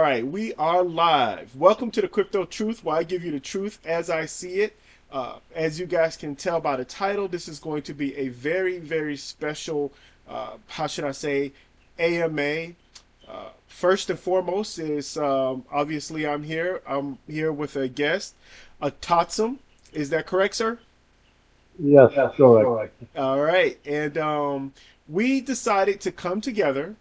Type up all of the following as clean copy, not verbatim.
right, we are live. Welcome to the Crypto Truth, where I give you the truth as I see it. As you guys can tell by the title, this is going to be a very, very special, how should I say, AMA. First and foremost is obviously I'm here. I'm here with a guest, A-totsm. Is that correct, sir? Yes, correct. All right, and we decided to come together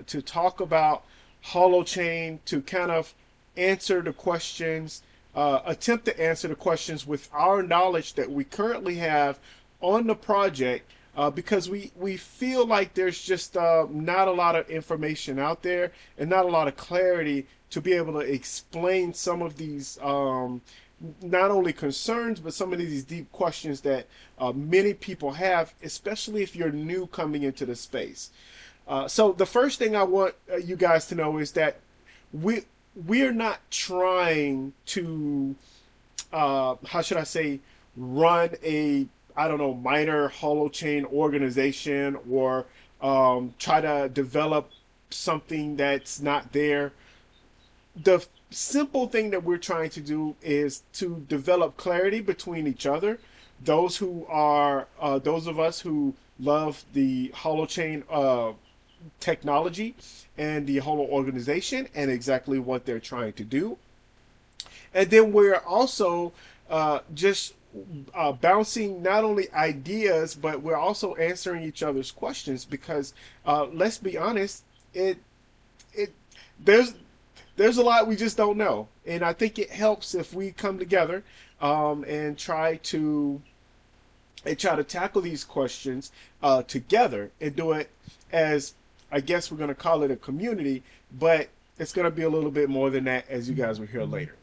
to talk about Holochain to kind of answer the questions, attempt to answer the questions with our knowledge that we currently have on the project. Because we feel like there's just not a lot of information out there and not a lot of clarity to be able to explain some of these not only concerns, but some of these deep questions that many people have, especially if you're new coming into the space. So the first thing I want you guys to know is that we we're not trying to how should I say run a I don't know minor holochain organization or try to develop something that's not there. The simple thing that we're trying to do is to develop clarity between each other. Those of us who love the holochain technology and the Holo organization and exactly what they're trying to do. And then we're also just bouncing not only ideas, but we're also answering each other's questions because let's be honest, it there's there's a lot we just don't know, and I think it helps if we come together and try to tackle these questions together and do it as I guess we're going to call it a community, but it's going to be a little bit more than that as you guys will hear later.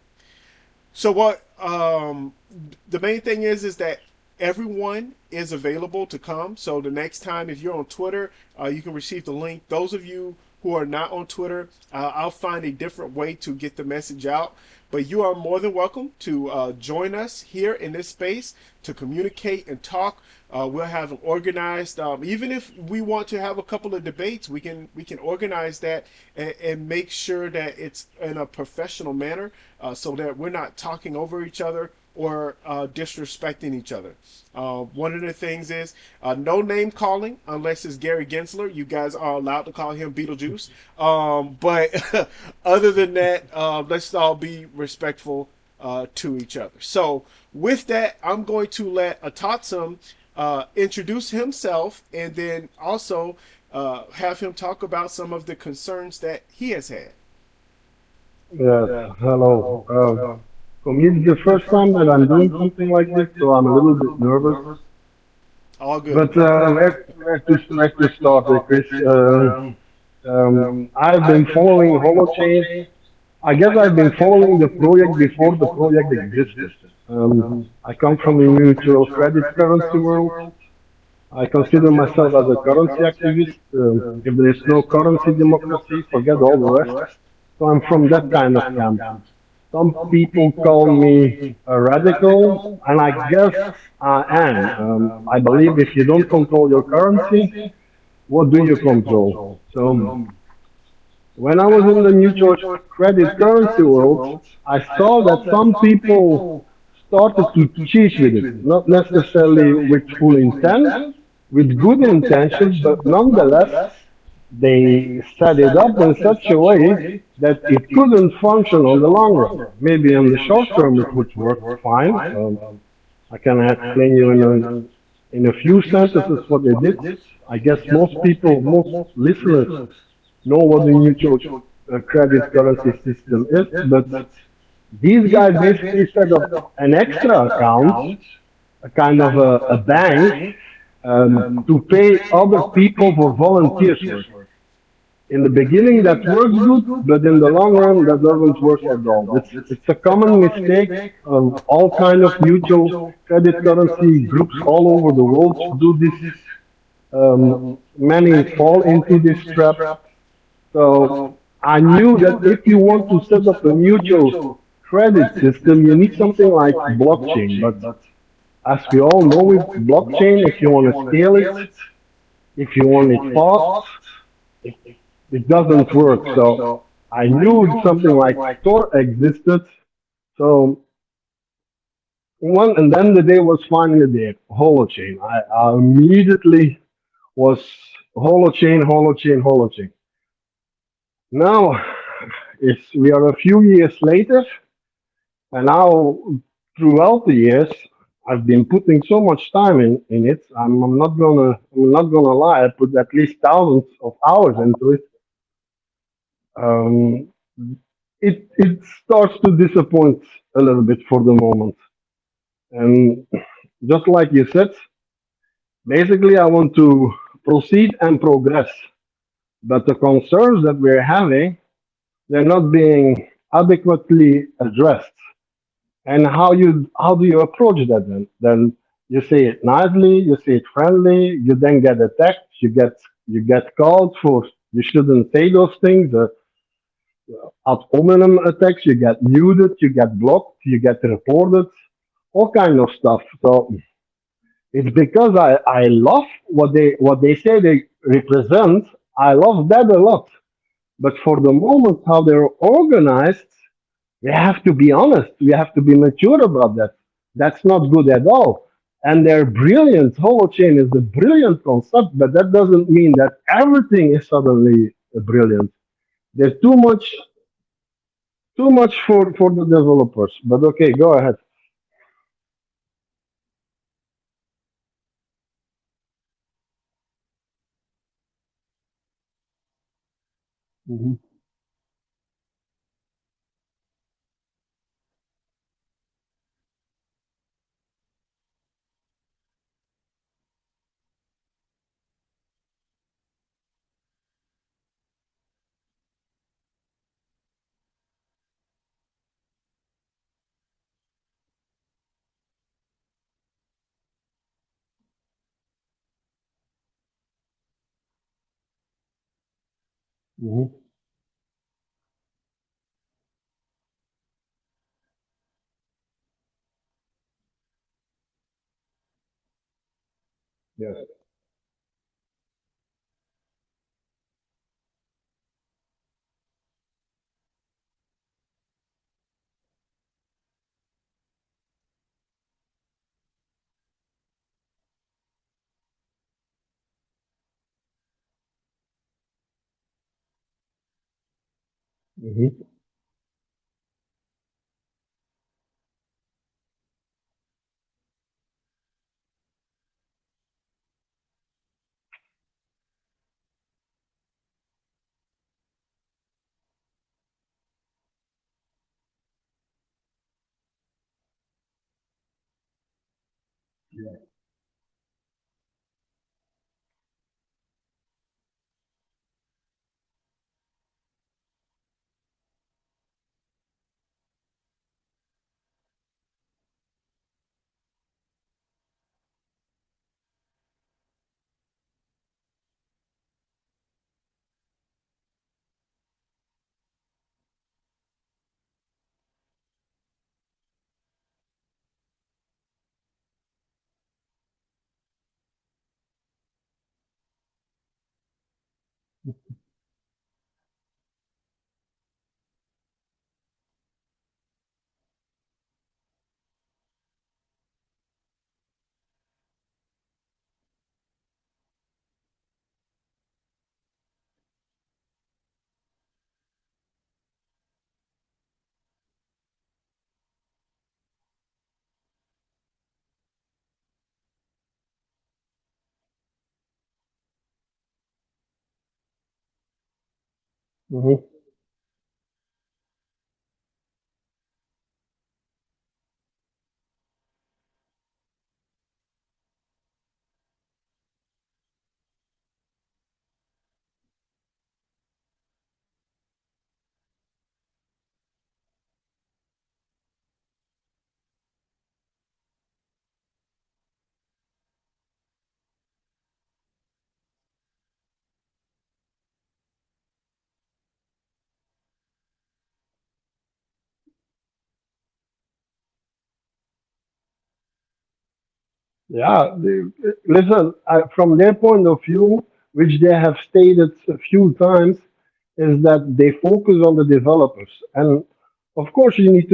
So what the main thing is that everyone is available to come. So the next time, if you're on Twitter, you can receive the link. Those of you who are not on Twitter, I'll find a different way to get the message out. But you are more than welcome to join us here in this space to communicate and talk. We'll have an organized. Even if we want to have a couple of debates, we can organize that and make sure that it's in a professional manner, so that we're not talking over each other or disrespecting each other. One of the things is no name calling unless it's Gary Gensler. You guys are allowed to call him Beetlejuice. But other than that, let's all be respectful to each other. So with that, I'm going to let A-totsm introduce himself and then also have him talk about some of the concerns that he has had. Yes, hello. For me, it's the first time that I'm doing something like this, so I'm a little bit nervous. All good. But where to start, Chris? I've been following Holochain. I guess I've been following the project before the project existed. I come from the mutual credit currency world. I consider myself as a currency activist. If there is no currency democracy, forget all the rest. So I'm from that kind of camp. Some people call me a radical, and I guess I am. I believe if you don't control your currency, what do you control? So when I was in the mutual credit currency world, I saw that some people started to cheat with it, not necessarily with full intent, with good intentions, but nonetheless, they set it up in such a way that it couldn't function on the long run. Maybe in the short term it would work fine. I can explain you in a few sentences what they did. I guess most people, most listeners know what the mutual credit currency system is, but these guys basically set up an extra account, a kind of a bank, to pay other people for volunteers work. In the beginning that works good, but in the long run that doesn't work at all. It's a common mistake of all kind of mutual credit currency groups all over the world do this. Many fall into this trap. So I knew that if you want to set up a mutual credit system, you need something like blockchain. But as we all know with blockchain, if you want to scale it, if you want it fast, it doesn't work. So I knew something like Tor existed. So one, and then the day was finally there, Holochain. I immediately was Holochain, Holochain, Holochain. Now, we are a few years later, and now throughout the years, I've been putting so much time in it. I'm not gonna lie. I put at least thousands of hours into it. Um, it starts to disappoint a little bit for the moment. And just like you said, basically, I want to proceed and progress. But the concerns that we're having, they're not being adequately addressed. And how do you approach that then? Then you say it nicely, you say it friendly, you then get attacked, you get called for you shouldn't say those things. Ad hominem attacks, you get muted, you get blocked, you get reported, all kind of stuff. So it's because I love what they say they represent. I love that a lot. But for the moment, how they're organized, we have to be honest. We have to be mature about that. That's not good at all. And they're brilliant. Holochain is a brilliant concept, but that doesn't mean that everything is suddenly brilliant. There's too much for the developers. But okay, go ahead. Hmm. Hmm. Yes. Hmm. Hmm. Yeah, listen, from their point of view, which they have stated a few times, is that they focus on the developers. And of course, you need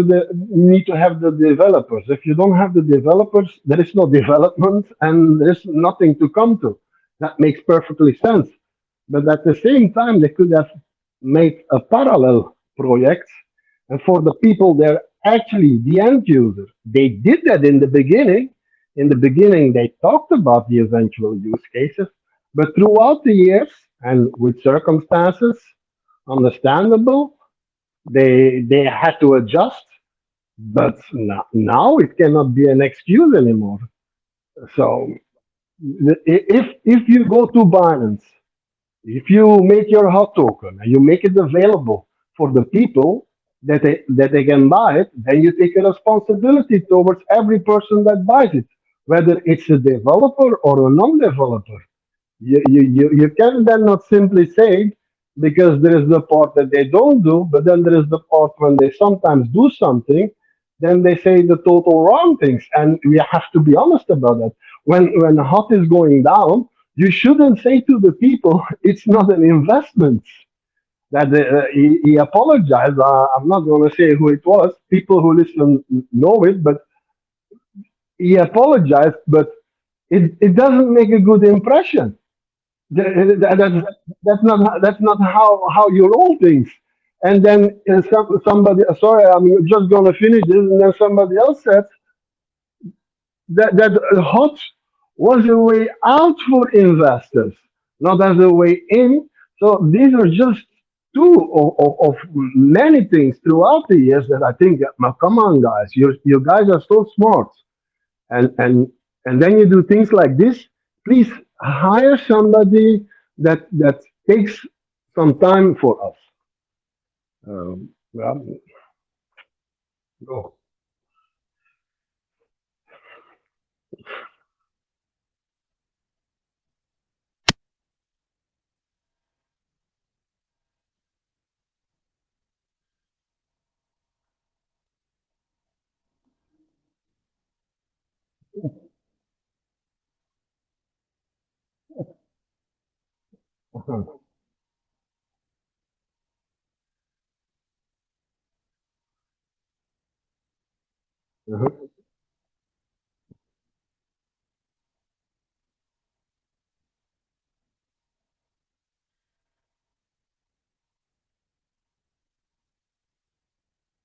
to have the developers. If you don't have the developers, there is no development and there is nothing to come to. That makes perfectly sense. But at the same time, they could have made a parallel project. And for the people, they're actually the end user. They did that in the beginning. In the beginning, they talked about the eventual use cases. But throughout the years and with circumstances, understandable, they had to adjust. But now it cannot be an excuse anymore. So if you go to Binance, if you make your hot token and you make it available for the people that they can buy it, then you take a responsibility towards every person that buys it, whether it's a developer or a non-developer. You can then not simply say, because there is the part that they don't do, but then there is the part when they sometimes do something, then they say the total wrong things. And we have to be honest about that. When hot is going down, you shouldn't say to the people, it's not an investment. That he apologized. I'm not going to say who it was. People who listen know it, but he apologized, but it doesn't make a good impression. That's not how you roll things. And then somebody, sorry, I'm just gonna finish this, and then somebody else said that hot was a way out for investors, not as a way in. So these are just two of many things throughout the years that I think, "Now, come on, guys, you guys are so smart, and then you do things like this. Please hire somebody that takes some time for us." Well, go. Uh-huh. Uh-huh.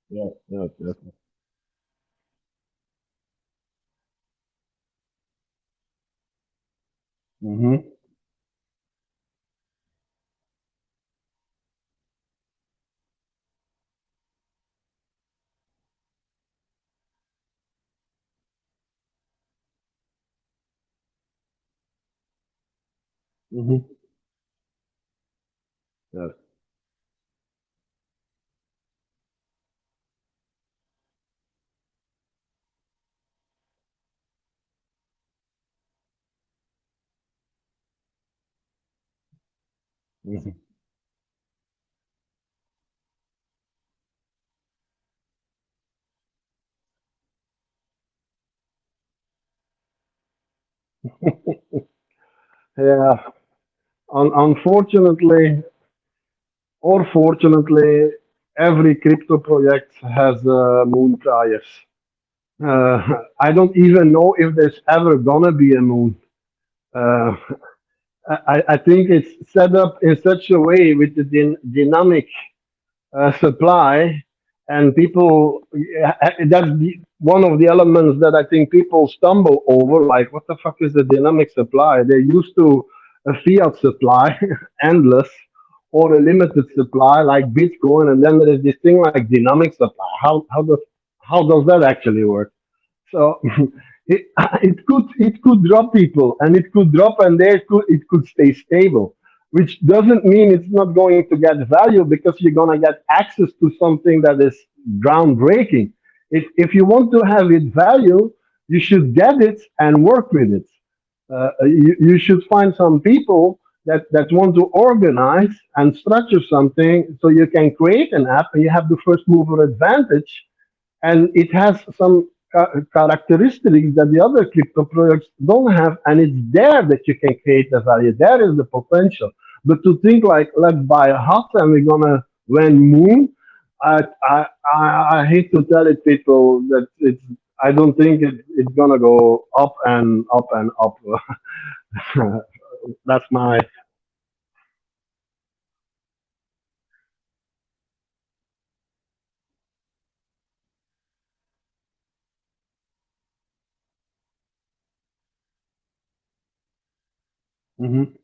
Yes, yes, yes. Mm-hmm. Mm-hmm. Yes. Mm-hmm. Yeah. Unfortunately, or fortunately, every crypto project has moon priors. I don't even know if there's ever gonna be a moon. Uh, I think it's set up in such a way with the dynamic supply, and people, that's one of the elements that I think people stumble over. Like, what the fuck is the dynamic supply? They're used to a fiat supply, endless, or a limited supply like Bitcoin, and then there is this thing like dynamic supply. How does that actually work? So it could drop people, and it could drop, and it could stay stable, which doesn't mean it's not going to get value, because you're gonna get access to something that is groundbreaking. If you want to have it value, you should get it and work with it. You should find some people that want to organize and structure something so you can create an app and you have the first mover advantage, and it has some characteristics that the other crypto products don't have, and it's there that you can create the value. There is the potential. But to think like, let's buy a house and we're gonna rent moon, I I hate to tell it, people, that it's. I don't think it's gonna go up and up and up. That's my. Mhm.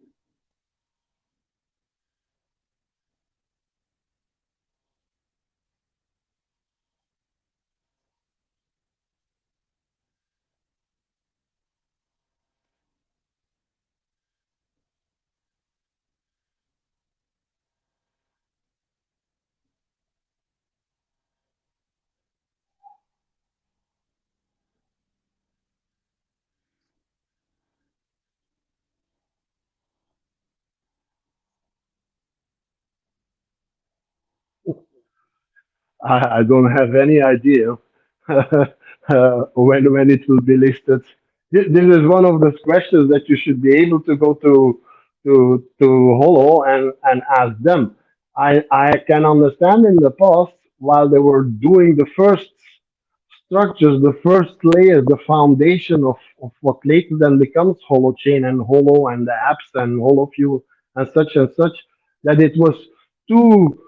I don't have any idea when it will be listed. This is one of those questions that you should be able to go to Holo and ask them. I can understand in the past, while they were doing the first structures, the first layers, the foundation of what later then becomes Holochain and Holo and the apps and HoloFuel and such, that it was too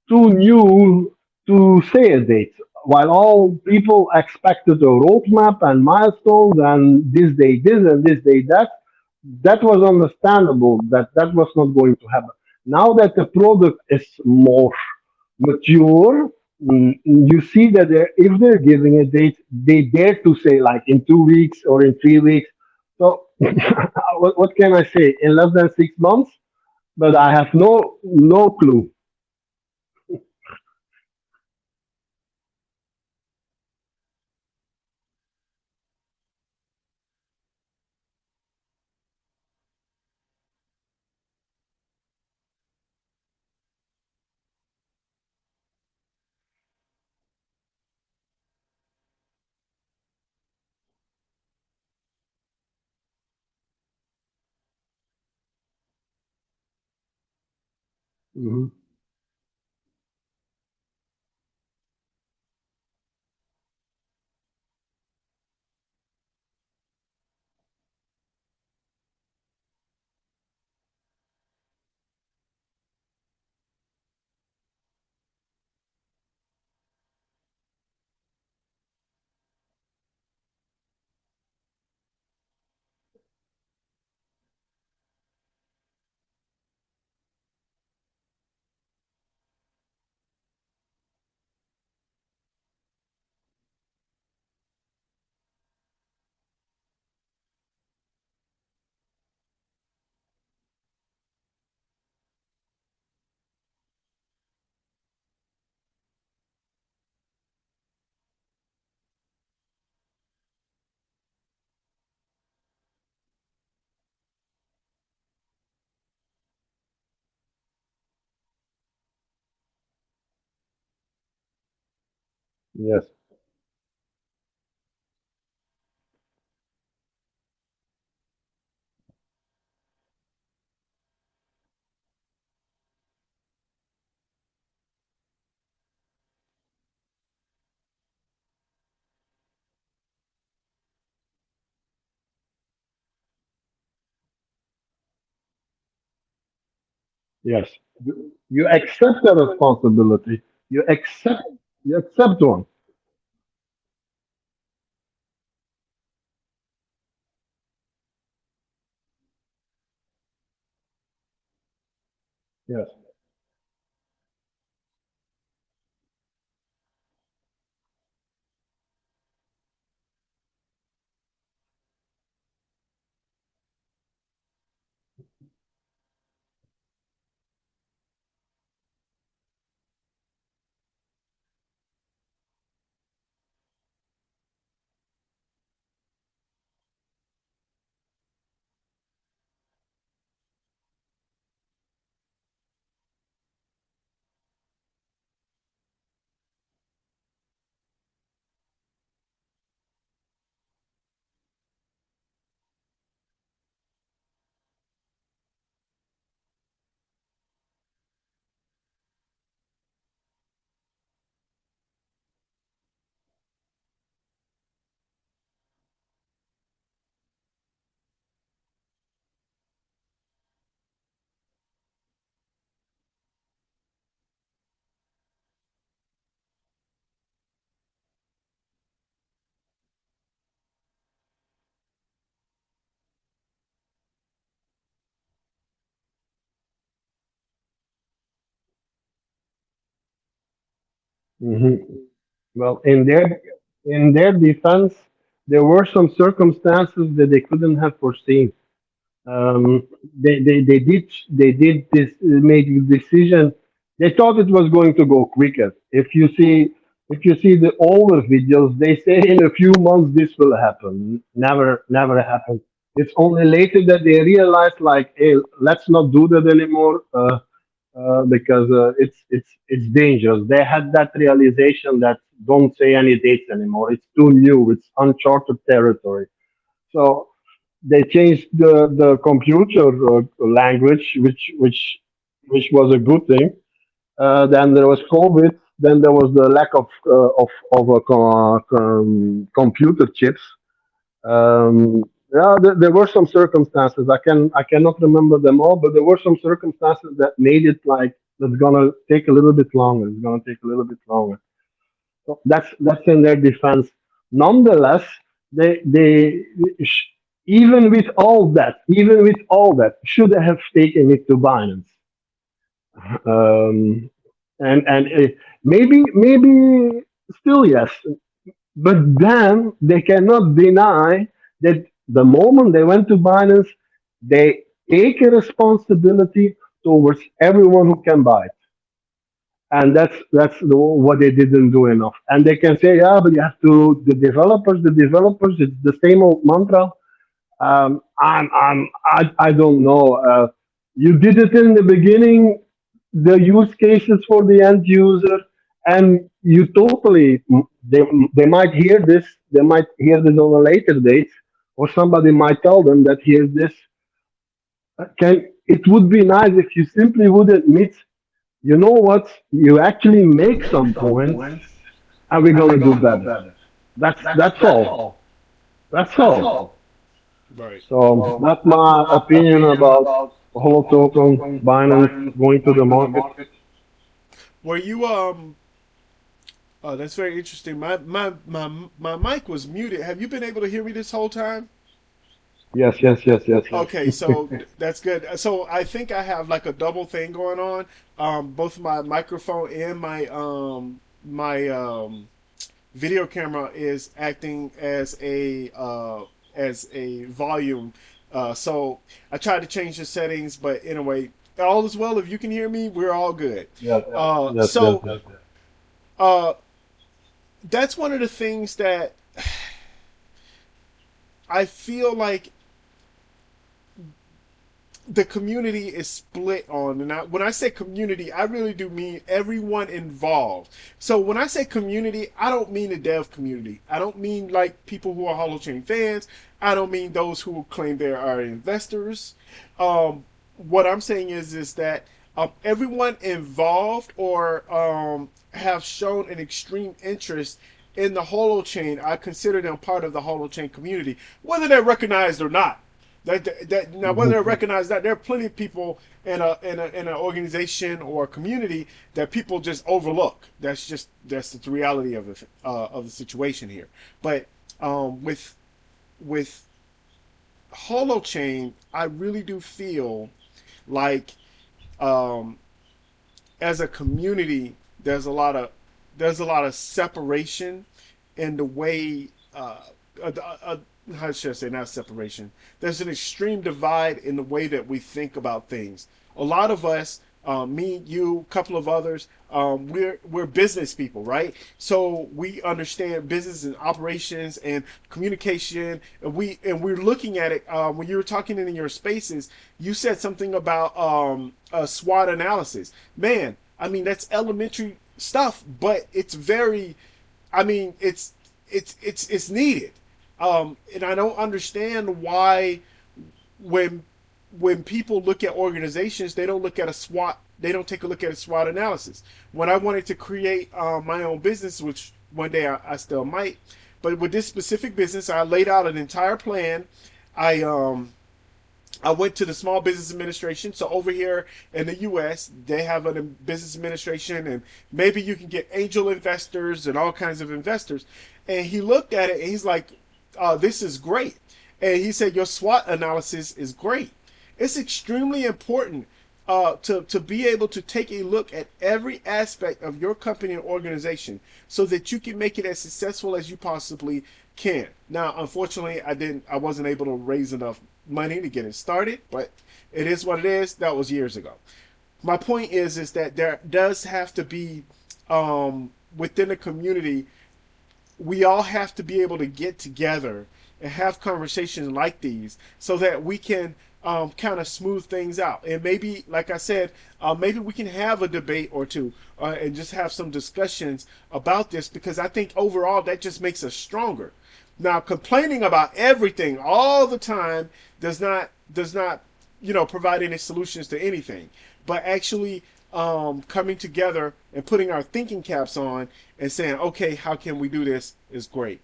too new to say a date. While all people expected a roadmap and milestones and this day this and this day that, that was understandable that that was not going to happen. Now that the product is more mature, you see that if they're giving a date, they dare to say like in 2 weeks or in 3 weeks. So what can I say? In less than 6 months, but I have no clue. Mhm. Yes. Yes. You accept the responsibility. You accept you accept one. Yes. hmm Well, in their defense, there were some circumstances that they couldn't have foreseen. Um, they did this make a decision. They thought it was going to go quicker. If you see the older videos, they say in a few months this will happen. Never happened. It's only later that they realized, like, hey, let's not do that anymore. Because it's dangerous. They had that realization that don't say any dates anymore. It's too new. It's uncharted territory. So they changed the computer language, which was a good thing. Then there was COVID. Then there was the lack of computer chips. Yeah, there were some circumstances. I cannot remember them all, but there were some circumstances that made it like it's gonna take a little bit longer. It's gonna take a little bit longer. So that's in their defense. Nonetheless, they even with all that, should have taken it to Binance. Um, and maybe still yes, but then they cannot deny that the moment they went to Binance, they take a responsibility towards everyone who can buy it. And what they didn't do enough. And they can say, yeah, but you have to, the developers, it's the same old mantra. I don't know. You did it in the beginning, the use cases for the end user, and you totally, they might hear this, they might hear this on a later date, or somebody might tell them that here's this. It would be nice if you simply would admit, you know what, you actually make some points, and we're gonna do better. That's all. That's all. Right. So that's my opinion about Holo Token, Binance going to the market. Were you Oh, that's very interesting. My mic was muted. Have you been able to hear me this whole time? Yes, yes, yes, yes, Okay, yes. so that's good. So I think I have like a double thing going on. Both my microphone and my video camera is acting as a volume. So I tried to change the settings, but anyway, all is well. If you can hear me, we're all good. Yes, yes, yes, So yes. uh, that's one of the things that I feel like the community is split on. And when I say community, I really do mean everyone involved. So when I say community, I don't mean the dev community. I don't mean like people who are Holochain fans. I don't mean those who claim they are investors. What I'm saying is that everyone involved or have shown an extreme interest in the Holochain. I consider them part of the Holochain community, whether they're recognized or not. That now whether they Mhm. recognize that, there are plenty of people in an organization or a community that people just overlook. That's the reality of the situation here. But with Holochain, I really do feel like um, as a community, there's a lot of separation in the way. Uh, uh, how should I say, not separation? There's an extreme divide in the way that we think about things. A lot of us, me, you, a couple of others, we're business people, right? So we understand business and operations and communication, and we're looking at it. When you were talking in your spaces, you said something about a SWOT analysis. Man, I mean that's elementary stuff, but it's very, I mean it's needed. And I don't understand why when when people look at organizations, they don't look at a SWOT. They don't take a look at a SWOT analysis. When I wanted to create my own business, which one day I still might, but with this specific business, I laid out an entire plan. I I went to the Small Business Administration. So over here in the U.S., they have a business administration, and maybe you can get angel investors and all kinds of investors. And he looked at it and he's like, "This is great." And he said, "Your SWOT analysis is great. It's extremely important to be able to take a look at every aspect of your company and organization so that you can make it as successful as you possibly can. Now, unfortunately, I wasn't able to raise enough money to get it started, but it is what it is. That was years ago. My point is that there does have to be within the community, we all have to be able to get together and have conversations like these so that we can kind of smooth things out. And maybe, like I said, maybe we can have a debate or two and just have some discussions about this, because I think overall that just makes us stronger. Now, complaining about everything all the time does not provide any solutions to anything, but actually coming together and putting our thinking caps on and saying, okay, how can we do this is great.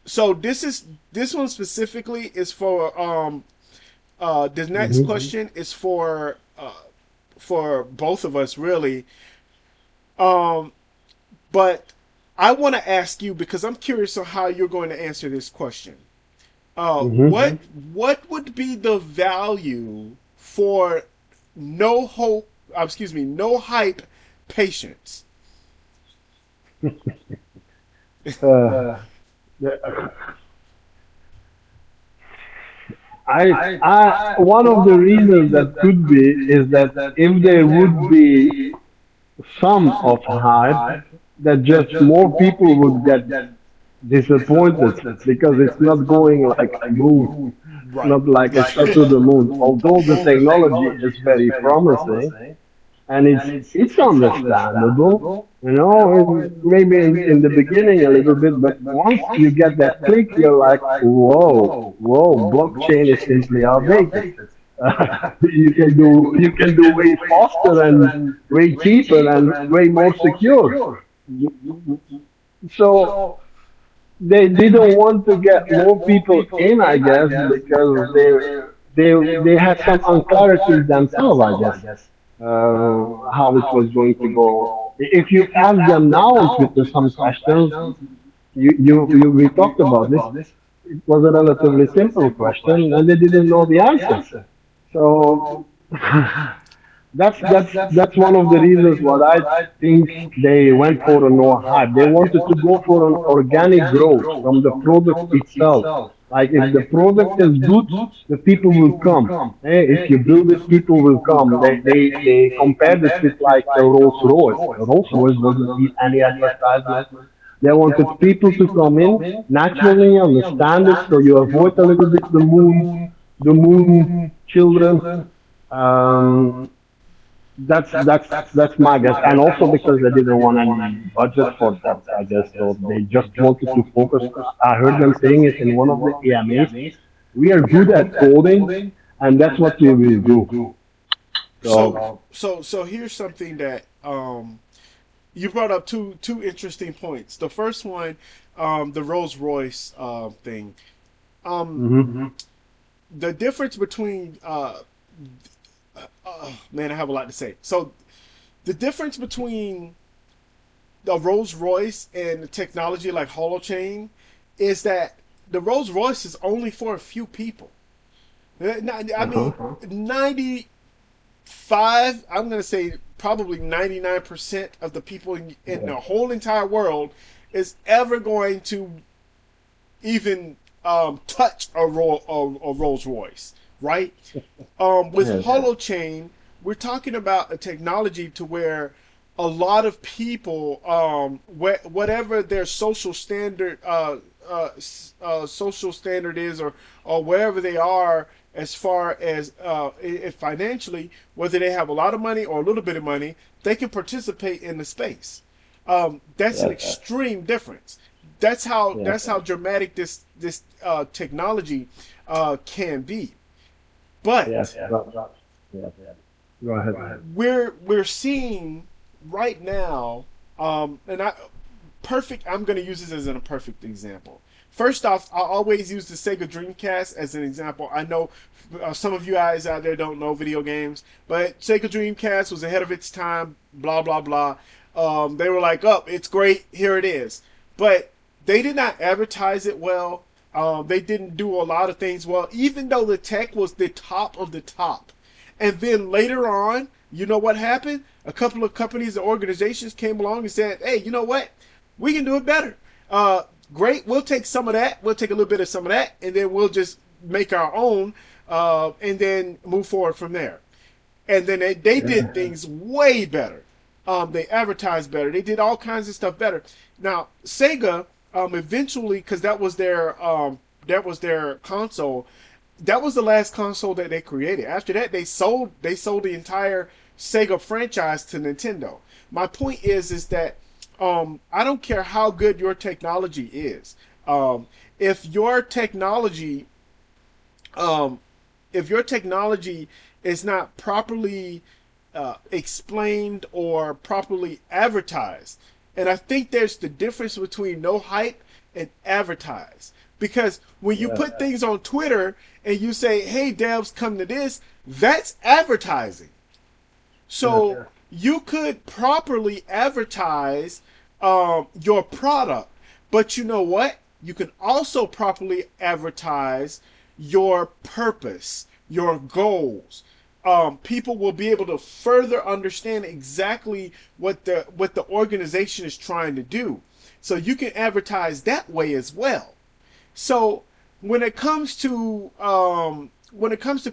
So this one specifically is for the next Mm-hmm. question is for both of us really. Um, but I want to ask you, because I'm curious on how you're going to answer this question. Mm-hmm. What would be the value for no hope? Excuse me, no hype patients. Uh, the- one of the reasons that could be is that if there would be some of hype, that just more people would get disappointed because it's not going like a moon. It's Right. not like a shot to the moon. Although the technology is very promising, and it's understandable, maybe in the beginning a little bit, but once you get that click, you're like, whoa, blockchain is simply outdated. You can do way faster and way cheaper and way more secure. So they didn't want to get more people in, I guess, because they had some unclarities themselves, I guess, how it was going to go. If you ask them now on Twitter some questions, we talked about this. It was a relatively simple question, and they didn't know the answer. So that's one of the reasons what I think they went for a no hype. They wanted to go for an organic growth from the product itself. Like if the product is good, the people will come. If you build it, people will come. They compared it with like a Rolls Royce. Rolls Royce doesn't need any advertisement. They wanted people to come in naturally, understand it, so you avoid a little bit the moon children. Um, that's my guess, and also because they didn't want any budget for that, I guess. So they just wanted to focus. I heard them saying it in one of the AMAs. We are good at coding, and that's what we will do. So So. so here's something that you brought up two interesting points. The first one, the Rolls Royce thing. Um, Hmm. the difference between man, I have a lot to say. So the difference between the Rolls Royce and the technology like Holochain is that the Rolls Royce is only for a few people. I Uh-huh. mean, 95, I'm going to say probably 99% of the people in the whole entire world is ever going to even touch a Rolls Royce, right? With Yes. Holochain, we're talking about a technology to where a lot of people, whatever their social standard is, or wherever they are as far as financially, whether they have a lot of money or a little bit of money, they can participate in the space. That's an Yes. extreme difference. That's how Yes. dramatic this technology can be. But Yes. Yes. Go ahead. we're seeing right now, and I'm going to use this as a perfect example. First off, I always use the Sega Dreamcast as an example. I know some of you guys out there don't know video games, but Sega Dreamcast was ahead of its time. Blah blah blah. They were like, "Oh, it's great. Here it is," but they did not advertise it well. They didn't do a lot of things well, even though the tech was the top of the top. And then later on, you know what happened? A couple of companies and organizations came along and said, hey, you know what? We can do it better. Great. We'll take some of that. We'll take a little bit of some of that, and then we'll just make our own, and then move forward from there. And then they did Yeah. things way better. They advertised better. They did all kinds of stuff better. Now Sega, eventually, because that was their console. That was the last console that they created. After that, they sold the entire Sega franchise to Nintendo. My point is that I don't care how good your technology is. If your technology um, if your technology is not properly explained or properly advertised, and I think there's the difference between no hype and advertise. Because when you Yeah. put things on Twitter and you say, "Hey, devs, come to this," that's advertising. Yes. So you could properly advertise your product, but you know what? You can also properly advertise your purpose, your goals. People will be able to further understand exactly what the organization is trying to do. So you can advertise that way as well. So when it comes to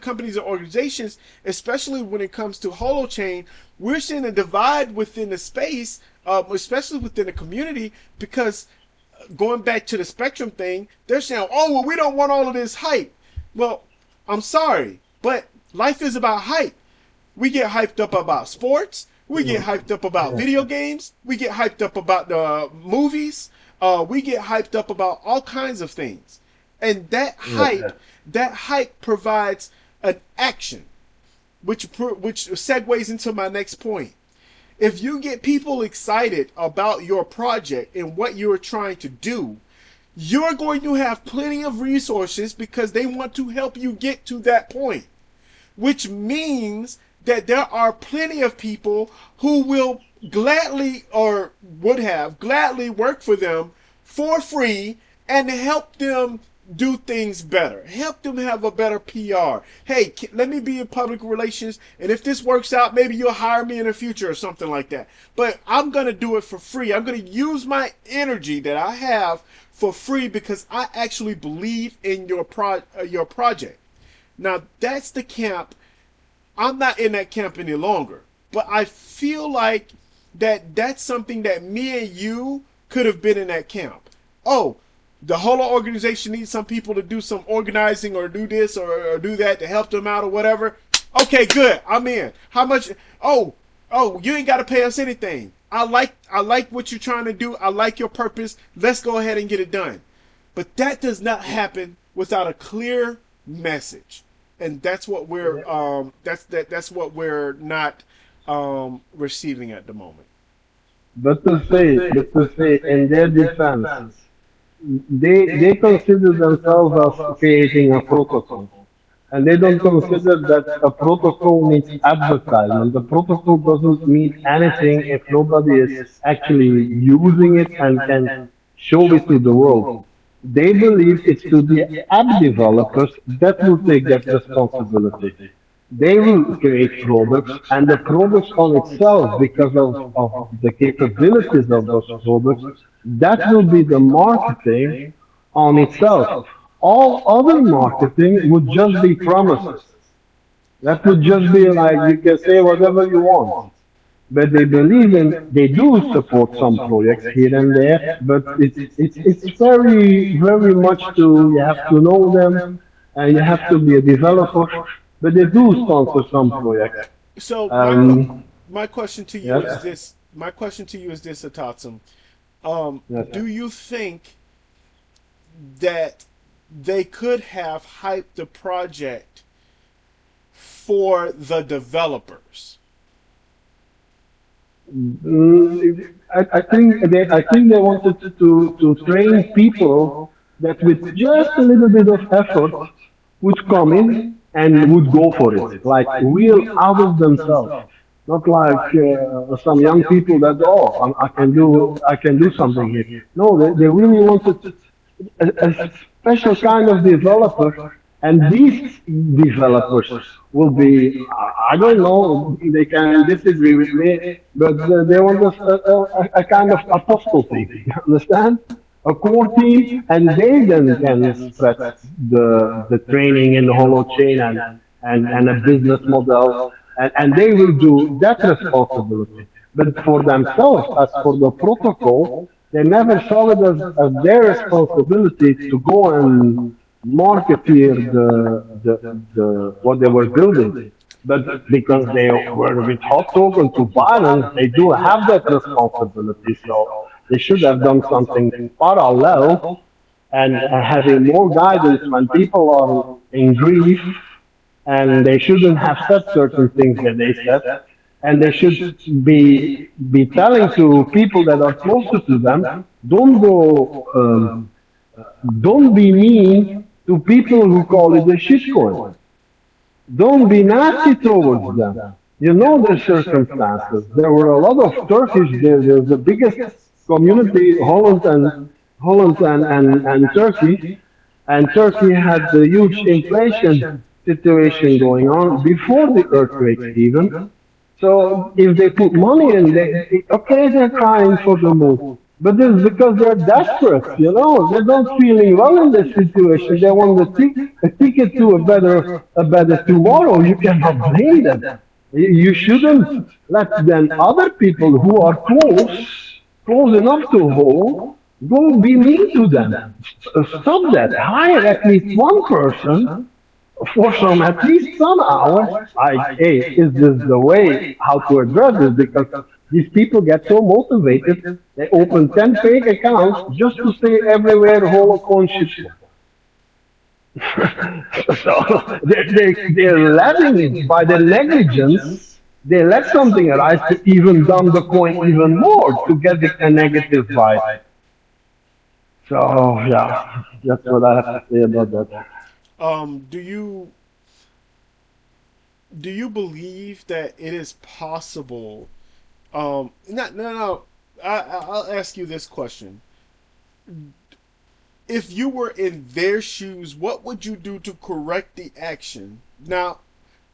companies and organizations, especially when it comes to Holochain, we're seeing a divide within the space, especially within the community, because going back to the Spectrum thing, they're saying, "Oh, well, we don't want all of this hype." Well, I'm sorry, but life is about hype. We get hyped up about sports. We get hyped up about Yeah. video games. We get hyped up about the movies. We get hyped up about all kinds of things, and Yeah. that hype provides an action, which segues into my next point. If you get people excited about your project and what you're trying to do, you're going to have plenty of resources because they want to help you get to that point, which means that there are plenty of people who will gladly or would have gladly work for them for free and help them do things better, help them have a better PR. Hey, let me be in public relations, and if this works out, maybe you'll hire me in the future or something like that. But I'm going to do it for free. I'm going to use my energy that I have for free because I actually believe in your project. Now, that's the camp. I'm not in that camp any longer, but I feel like that's something that me and you could have been in that camp. Oh, the whole organization needs some people to do some organizing or do this or do that to help them out or whatever. Okay, good. I'm in. How much? Oh, you ain't got to pay us anything. I like what you're trying to do. I like your purpose. Let's go ahead and get it done. But that does not happen without a clear message, and that's what we're that's what we're not receiving at the moment. But to say, in their defense, they consider themselves as creating a protocol, and they don't consider that a protocol needs advertisement. The protocol doesn't mean anything if nobody is actually using it and can show it to the world. They believe it's to the app developers that will take that responsibility. They will create products, and the products on itself, because of the capabilities of those products, that will be the marketing on itself. All other marketing would just be promises. That would just be like you can say whatever you want. But they believe in, they do support some projects here and there, but it's very much to, you have to know them and you have to be a developer, but they do sponsor some projects. So Um, my question to you yes, is this. My question to you is this, A-totsm. yes. Do you think that they could have hyped the project for the developers? I think they wanted to train people that with just a little bit of effort would come in and would go for it, like real out of themselves, not like some young people that, oh, I can do something here. No, they really wanted a special kind of developer And these developers will be, I don't know, they can disagree with me, but they want a kind of apostleship, you understand? A core team, and they then can spread the training in the Holochain and a business model, and they will do that responsibility. But for themselves, as for the protocol, they never saw it as their responsibility to go and marketeer the what they were building. But because they were with hot token to violence, they do have that responsibility. So they should have done something parallel and having more guidance when people are in grief, and they shouldn't have said certain things that they said, and they should be telling to people that are closer to them, don't go don't be mean to people who call it a shitcoin. Don't be nasty towards them. You know their circumstances. There were a lot of Turkish there. There's the biggest community, Holland and Turkey. And Turkey had the huge inflation situation going on before the earthquakes even. So if they put money in, okay, they're crying for the move. But it's because they're desperate, you know. They're not feeling well in this situation. They want a ticket to a better tomorrow. You cannot blame them. You shouldn't let then other people who are close enough to home, go be mean to them. Stop that. Hire at least one person for some at least some hours. Hey, is this the way how to address this? Because these people get so motivated, they open 10 fake accounts just to say everywhere Holocaust shit. So they're letting, by their negligence, they let something arise to even dumb the coin even more to get a negative vibe. So yeah, that's what I have to say about that. Do you believe that it is possible? Not no no. I'll ask you this question: if you were in their shoes, what would you do to correct the action? Now,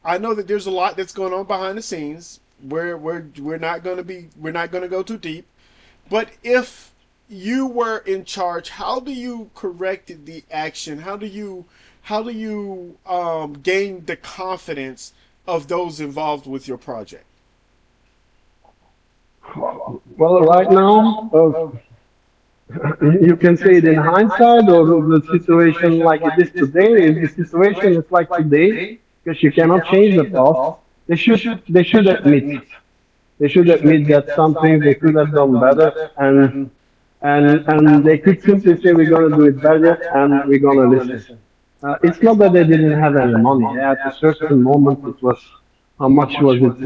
I know that there's a lot that's going on behind the scenes. We're not going to go too deep. But if you were in charge, how do you correct the action? How do you gain the confidence of those involved with your project? Well, right now, you can say it in hindsight, or the situation like it is today. If the situation is like today, because you cannot change the past, they should admit. They should admit that some things they could have done better, and they could simply say we're gonna do it better and we're gonna listen. It's not that they didn't have any money. At a certain moment, it was how much was it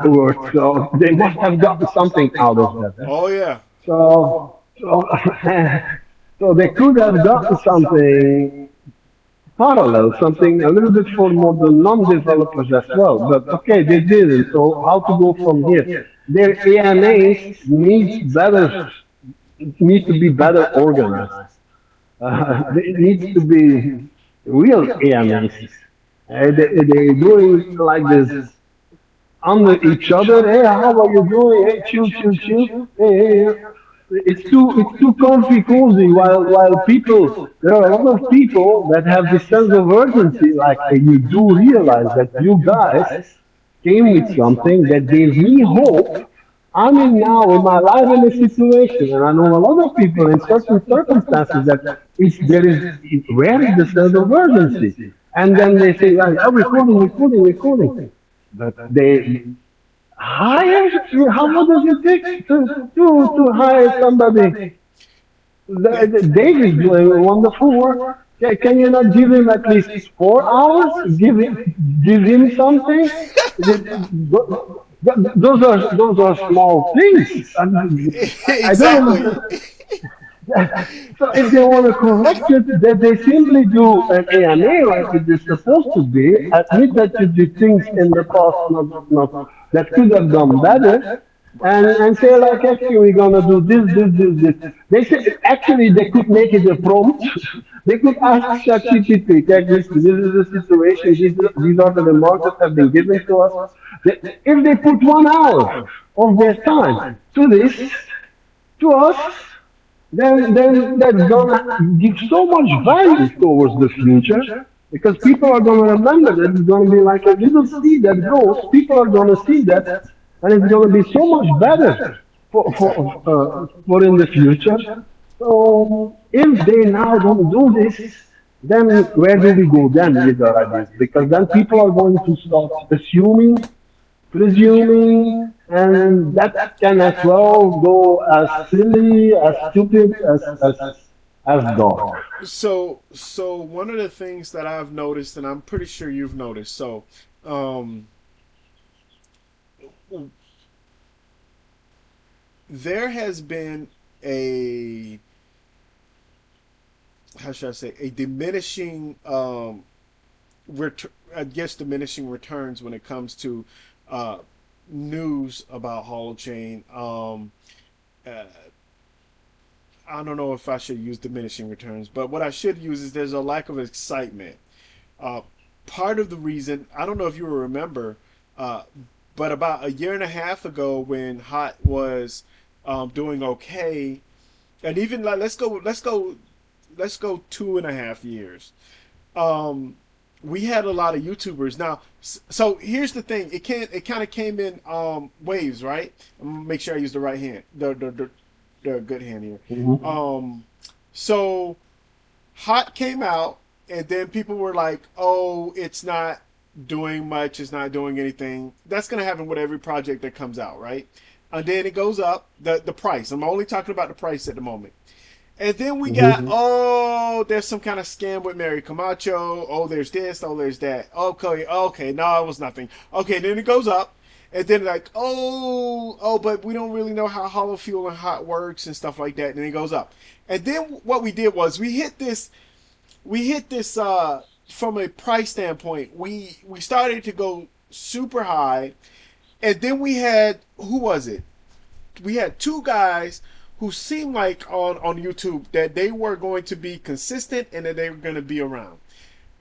worth? So they must have gotten something out of that. Oh yeah. So so they could have gotten something parallel, something a little bit for more the non-developers as well. But okay, they didn't. So how to go from here? Their AMAs need to be better organized. It needs to be real AMAs. They doing like this under each other. Hey, how are you doing? Hey, chill, chill, chill. Hey, it's too comfy, cozy. While people, there are a lot of people that have this sense of urgency. Like you do realize that you guys came with something that gave me hope. I'm in now in my life in a situation, and I know a lot of people in certain circumstances that there is, where is the sense of urgency? And then they say like, oh, recording, recording, recording. But they hire, how much does it take to hire somebody? Dave is doing wonderful work. Can you not give him at least 4 hours? Give him something. Those are small things. I don't Exactly. know. So if they want to correct it, that they simply do an AMA like it is supposed to be, admit that you did things in the past not that could have done better, and say like, actually we're gonna do this, this, this, this. They say actually they could make it a prompt They could ask ChatGPT, check this is the situation, these are the remarks that have been given to us. If they put 1 hour of their time to this, to us, then that's gonna give so much value towards the future because people are gonna remember that it's gonna be like a little seed that grows. People are gonna see that, and it's gonna be so much better for in the future. So if they now don't do this, then where do we go then with our ideas? Because then people are going to start assuming, presuming, and that can as well go as silly, as stupid, as dark. So one of the things that I've noticed, and I'm pretty sure you've noticed, so um, there has been a, how should I say, a diminishing I guess diminishing returns when it comes to uh, news about Holochain. Uh, I don't know if I should use diminishing returns, but what I should use is there's a lack of excitement. Uh, Part of the reason, I don't know if you remember, uh, but about a year and a half ago when Hot was doing okay, and even like let's go 2.5 years. Um, we had a lot of YouTubers. Now, so here's the thing. It kind of came in waves, right? I'm gonna make sure I use the right hand, the good hand here. Mhm. Um, so Hot came out, and then people were like, "Oh, it's not doing much. It's not doing anything." That's gonna happen with every project that comes out, right? And then it goes up the price. I'm only talking about the price at the moment. And then we got, Mhm. oh, there's some kind of scam with Mary Camacho. Oh, there's this. Oh, there's that. Okay, okay, no, it was nothing. Okay, then it goes up. And then like, oh, but we don't really know how hollow fuel and hot works and stuff like that. And then it goes up. And then what we did was we hit this from a price standpoint. We started to go super high. And then we had, who was it? We had two guys who seemed like on YouTube that they were going to be consistent and that they were going to be around.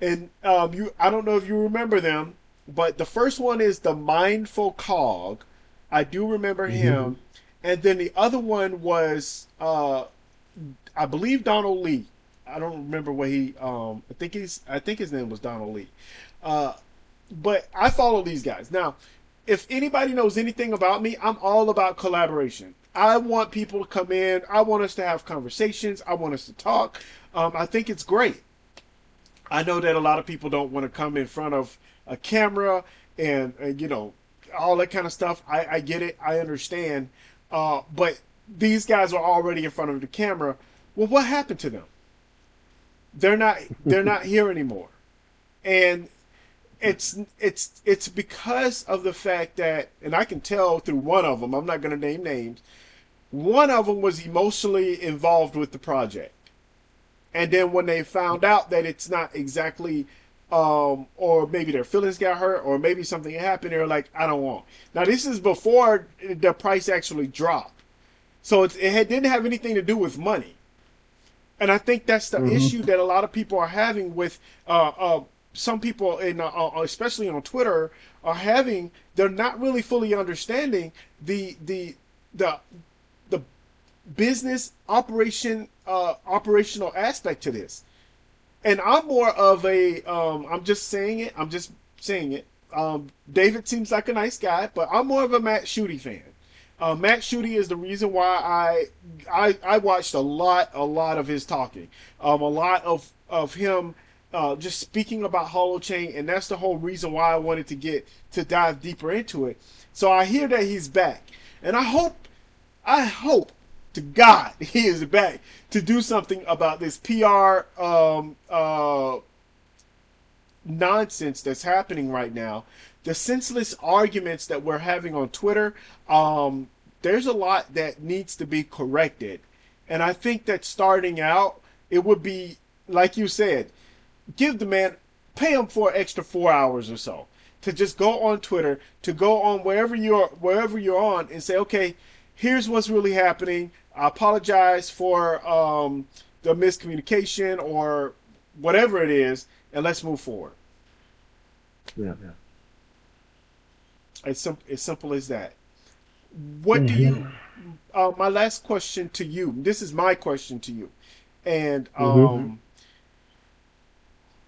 And I don't know if you remember them, but the first one is the Mindful Cog. I do remember Mhm. him, and then the other one was I believe Donald Lee. I don't remember what he. I think his name was Donald Lee. Uh, but I follow these guys. Now, if anybody knows anything about me, I'm all about collaboration. I want people to come in. I want us to have conversations. I want us to talk. I think it's great. I know that a lot of people don't want to come in front of a camera and all that kind of stuff. I get it. I understand. But these guys are already in front of the camera. Well, what happened to them? They're not here anymore. And it's because of the fact that, and I can tell through one of them. I'm not going to name names. One of them was emotionally involved with the project, and then when they found out that it's not exactly, or maybe their feelings got hurt, or maybe something happened, they're like, I don't want. Now this is before the price actually dropped, so didn't have anything to do with money. And I think that's the Mhm. issue that a lot of people are having with some people especially on Twitter are having. They're not really fully understanding the the business operational aspect to this. And I'm more of a I'm just saying it. I'm just saying it. David seems like a nice guy, but I'm more of a Matt Shooty fan. Matt Shooty is the reason why I watched a lot of his talking, a lot of him just speaking about Holochain, and that's the whole reason why I wanted to dive deeper into it. So I hear that he's back, and I hope to God he is back to do something about this PR nonsense that's happening right now. The senseless arguments that we're having on Twitter, there's a lot that needs to be corrected. And I think that starting out, it would be, like you said, give the man, pay him for an extra 4 hours or so to just go on Twitter, to go on wherever you're on, and say, okay, here's what's really happening. I apologize for the miscommunication or whatever it is, and let's move forward. Yeah. It's simple as that. What do Mm-hmm. you? My last question to you. This is my question to you, and Mm-hmm.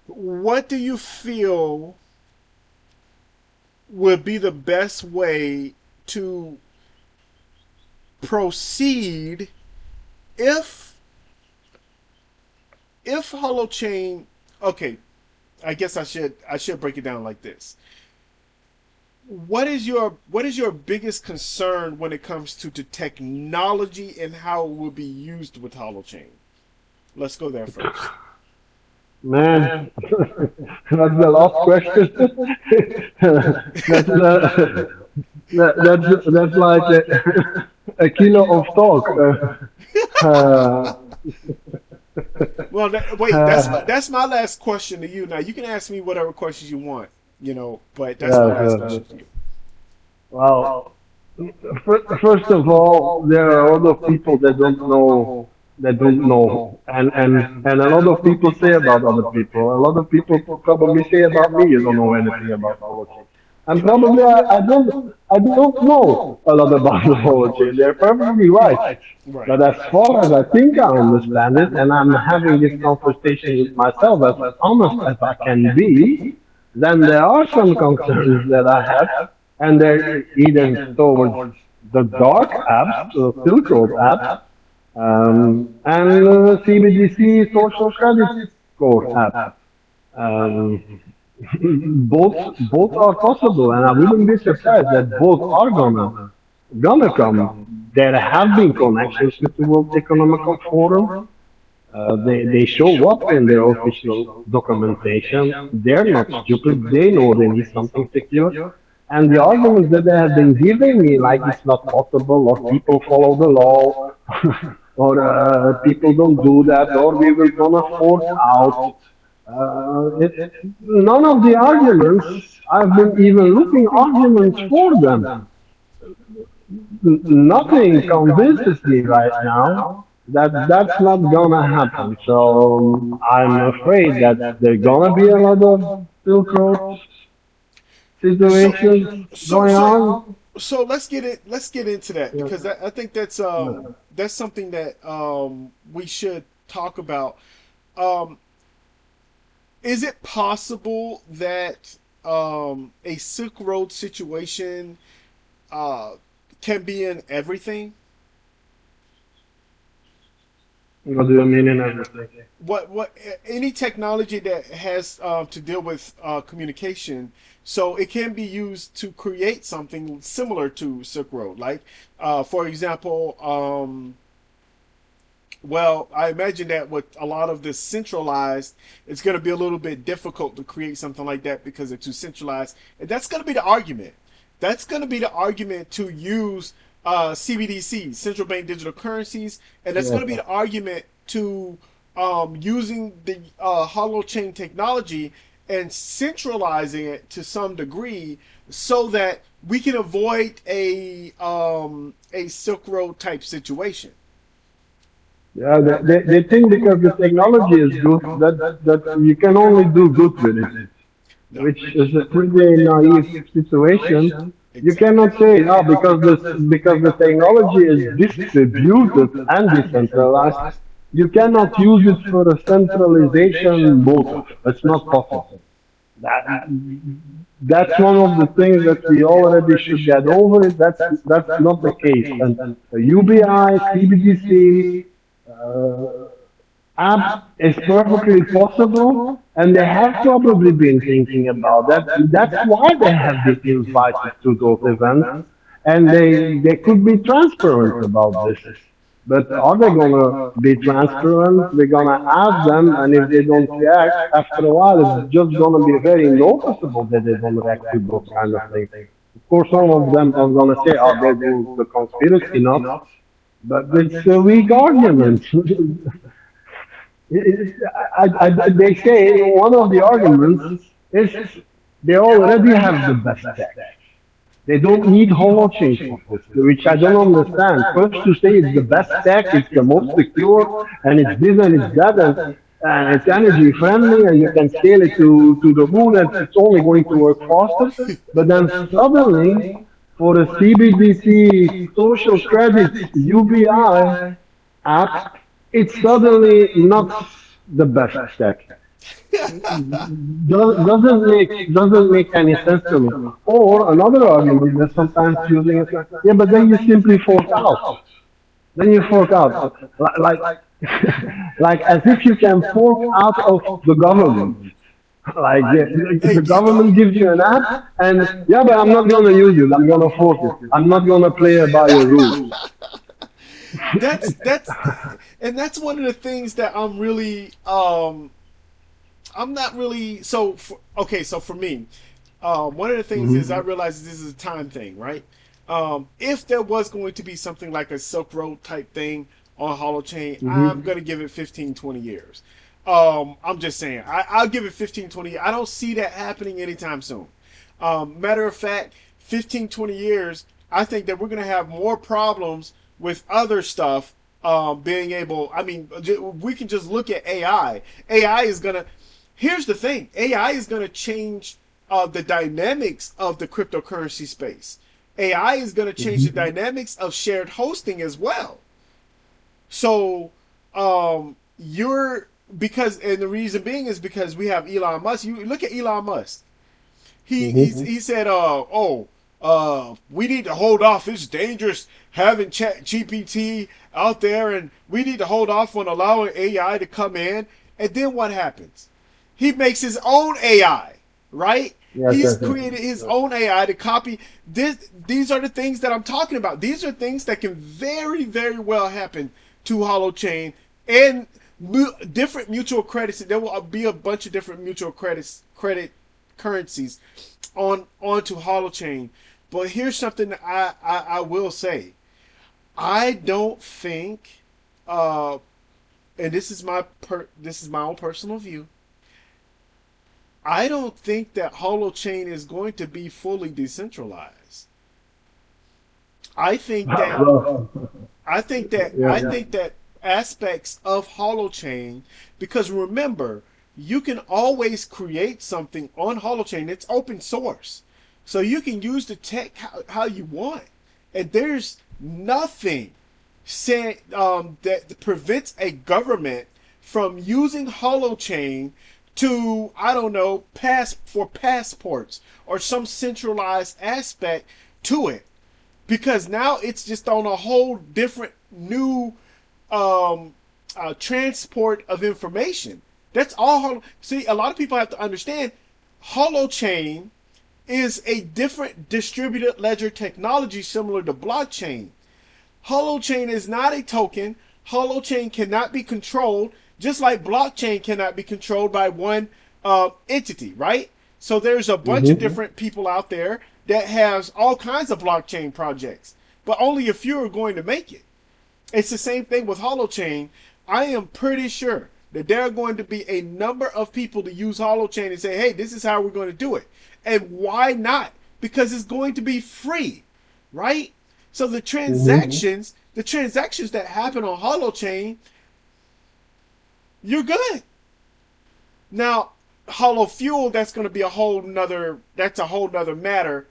what do you feel would be the best way to proceed if Holochain? Okay, I should break it down like this. What is your biggest concern when it comes to the technology and how it will be used with Holochain? Let's go there first. Man, that's the last question. That's like a kilo of talk. Uh, Well, wait, that's my uh, that's my last question to you. Now you can ask me whatever questions you want, but that's my yeah, last question to you. well, first of all, there are a lot of people that don't know, and a lot of people say about other people. A lot of people probably say about me, you don't know anything about holocaust. And Yeah. probably I don't know a lot about the holocaust. They're perfectly right. Right. But as far as I think I understand it, and I'm having this conversation with myself as honest as I can be, then there are some concerns that I have, and they're either towards the dark apps, Silk Road apps, and CBDC social credit score app. Um, both are possible, and I wouldn't be surprised that both are gonna come. There have been connections with the World Economic Forum. They show up in their official documentation. They're not stupid. They know they need something secure. And the arguments that they have been giving me, like it's not possible, or people follow the law, or people don't do that, or we will gonna force out. None of the arguments, I've been even looking arguments for them. Nothing convinces me right now that that's not gonna happen. So I'm afraid that there gonna be a lot of Silk Road So situations so going so on. so let's get into that Yeah. because I think that's something that we should talk about. Um, is it possible that a Silk Road situation uh, can be in everything? What do you mean in everything? What any technology that has to deal with communication, so it can be used to create something similar to Silk Road, like for example, well, I imagine that with a lot of this centralized, it's going to be a little bit difficult to create something like that because it's too centralized. And that's going to be the argument. That's going to be the argument to use CBDCs, central bank digital currencies, and that's Yeah. going to be the argument to using the holochain technology and centralizing it to some degree so that we can avoid a Silk Road type situation. Yeah, they think because the technology is good that you can only do good with it, No. which is a pretty naive situation. You Exactly. cannot say, oh, because the technology is distributed and decentralized, you cannot use it for a centralization motive. It's not possible. That, that's one of the things that we already should get over. It. That's not the case. And a UBI, CBDC, app is perfectly possible, and they have probably been thinking about that. That's why they have been invited to those events, and they could be transparent about this. But are they gonna be transparent? We're gonna ask them, and if they don't react, after a while, it's just gonna be very noticeable that they don't react to those kind of things. Of course, some of them are gonna say, "Oh, they do the conspiracy nuts," but it's a weak argument. They say one of the arguments is they already have the best tech. They don't need Holochain for this, which I don't understand. First to say it's the best tech, it's the most secure, and it's this and it's that, and it's energy friendly, and you can scale it to the moon, and it's only going to work faster. But then suddenly, for a CBDC social credit UBI app, it's suddenly not the best tech. Doesn't make any sense to me. Or another argument that sometimes using is like, yeah, but then you simply fork out. Then you fork out, like like as if you can fork out of the government. Like the government gives you an app, and yeah, but I'm not gonna use it. I'm gonna fork it. I'm not gonna play by your rules. That's and that's one of the things that I'm not really okay. So for me, one of the things is I Hmm. realize this is a time thing, right? If there was going to be something like a Silk Road type thing on Holochain, I'm Hmm. going to give it 15, 20 years. I'm just saying, I'll give it 15, 20 years. I don't see that happening anytime soon. Matter of fact, 15, 20 years, I think that we're going to have more problems with other stuff being able. I mean, we can just look at AI. AI is going to. Here's the thing: AI is going to change the dynamics of the cryptocurrency space. AI is going to change the Hmm. dynamics of shared hosting as well. So, you're because, and the reason being is because we have Elon Musk. You look at Elon Musk. He said, we need to hold off. It's dangerous having Chat GPT out there, and we need to hold off on allowing AI to come in. And then what happens? He makes his own AI, right? Yes, He's yes, yes. created his own AI to copy this. These are the things that I'm talking about. These are things that can very, very well happen to Holochain and different mutual credits. There will be a bunch of different mutual credit currencies onto Holochain. But here's something that I will say. I don't think, uh, and this is my own personal view. I don't think that Holochain is going to be fully decentralized. I think that Well, I yeah. think that aspects of Holochain, because remember, you can always create something on Holochain. It's open source, so you can use the tech how you want, and there's nothing that prevents a government from using Holochain to, I don't know, pass for passports or some centralized aspect to it, because now it's just on a whole different new um, transport of information. That's all. See, a lot of people have to understand Holochain is a different distributed ledger technology similar to blockchain. Holochain is not a token. Holochain cannot be controlled, just like blockchain cannot be controlled by one entity, right? So there's a bunch of Hmm. different people out there that has all kinds of blockchain projects, but only a few are going to make it. It's the same thing with Holochain. I am pretty sure that there are going to be a number of people to use Holochain and say, hey, this is how we're going to do it. And why not? Because it's going to be free, right? So Hmm. the transactions that happen on Holochain, you're good. Now, Hollow Fuel, that's going to be a whole nother matter,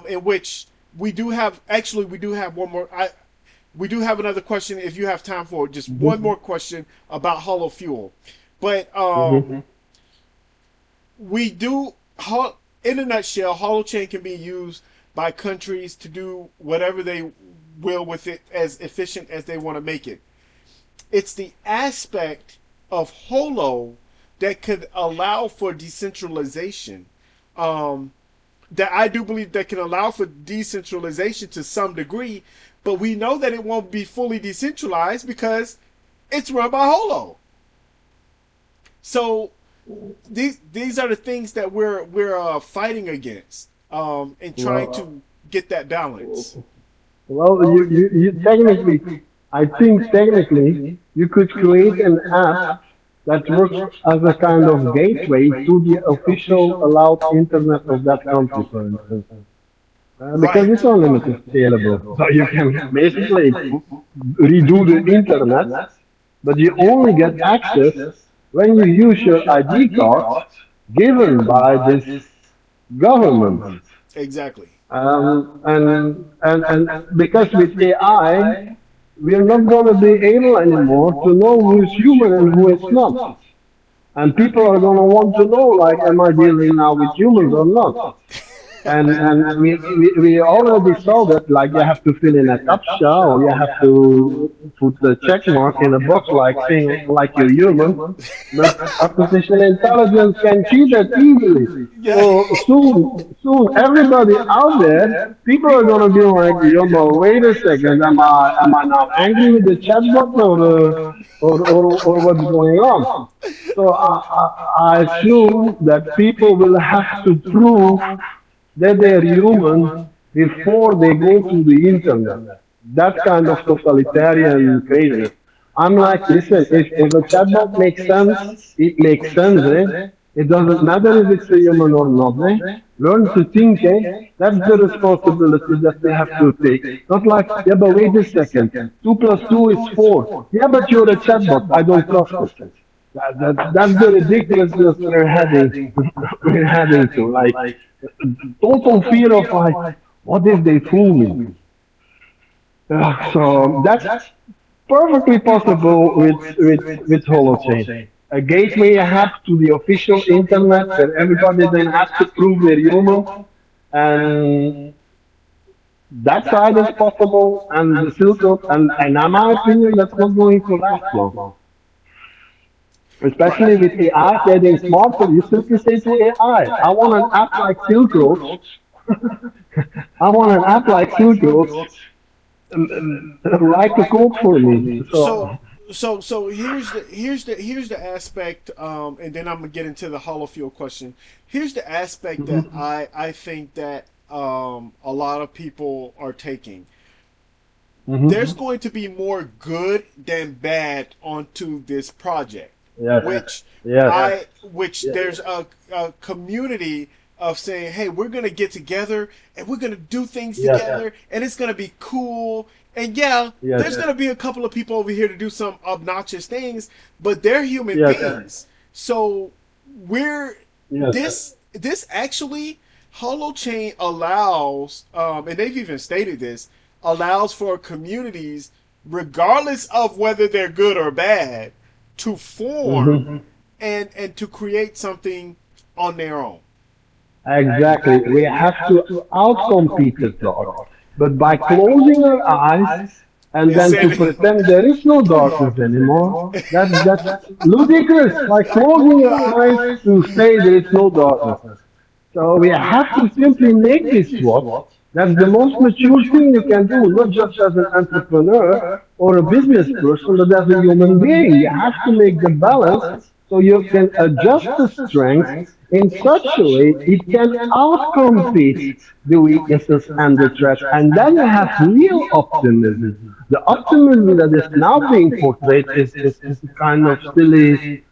in which we do have one more, we do have another question if you have time for it. Just one Hmm. more question about Hollow Fuel. But Hmm. we do, in a nutshell, Holochain can be used by countries to do whatever they will with it as efficient as they want to make it. It's the aspect of Holo that could allow for decentralization. Um, that I do believe that can allow for decentralization to some degree, but we know that it won't be fully decentralized because it's run by Holo. So these are the things that we're fighting against, and trying Well, to get that balance. you technically, I think technically, you could create an app that works as a kind of gateway to the official allowed internet of that country, for instance. because Right. it's unlimited scalable. So you can basically redo the internet, but you only get access when you use your ID card given by this government. Exactly. And because with AI, we're not going to be able anymore to know who is human and who is not. And people are going to want to know, like, am I dealing now with humans or not? And we already saw that, like, you have to fill in a captcha or you have to put the check mark in a box, like saying like you're human. But artificial intelligence can cheat that easily. Yeah. So soon, everybody out there, people are gonna be like, yo, but wait a second, am I now angry with the chatbot or what's going on? So I assume that people will have to prove that they're human before they go to the internet. That kind of totalitarian craziness. I'm like, listen, if a chatbot makes sense, it makes sense, eh? It doesn't matter if it's a human or not, eh? Learn to think, eh? That's the responsibility that we have to take. Not like, yeah, but wait a second. 2 plus 2 is 4. Yeah, but you're a chatbot. I don't trust it. That's the ridiculousness we're heading we're heading to. Like, total fear of, like, what if they fool me? So that's perfectly possible with Holochain. A gateway hub to the official internet where everybody then has to prove they're human, and that side is possible, and the Silk Road, and in my opinion, that's not going to last long. Especially with AI getting smarter, you simply say to AI, I want an app like Silk Road. I want an app like Silk Road. Write the code for me. So, So here's the aspect, and then I'm gonna get into the hollow fuel question. Here's the aspect that mhm, I think that a lot of people are taking. There's mhm. going to be more good than bad onto this project, Yes, which yes, which there's a community of saying, hey, we're gonna get together and we're gonna do things yes, together and it's gonna be cool. And yeah, yes, there's gonna be a couple of people over here to do some obnoxious things, but they're human yes, beings. So we're yes, this actually Holochain allows, and they've even stated this, allows for communities, regardless of whether they're good or bad, to form mhm. and to create something on their own. Exactly. We have to outcompete the dark. But by closing our eyes and And then to pretend there is no darkness anymore, that's ludicrous. Like closing your eyes to say there is no darkness. So we have to simply make this swap. That's the most mature thing you can do, not just as an entrepreneur or a business person, but as a human being. You have to make the balance so you can adjust the strengths in such a way it can outcompete the weaknesses and the threats. And then you have real optimism. The optimism that is now being portrayed is a kind of silly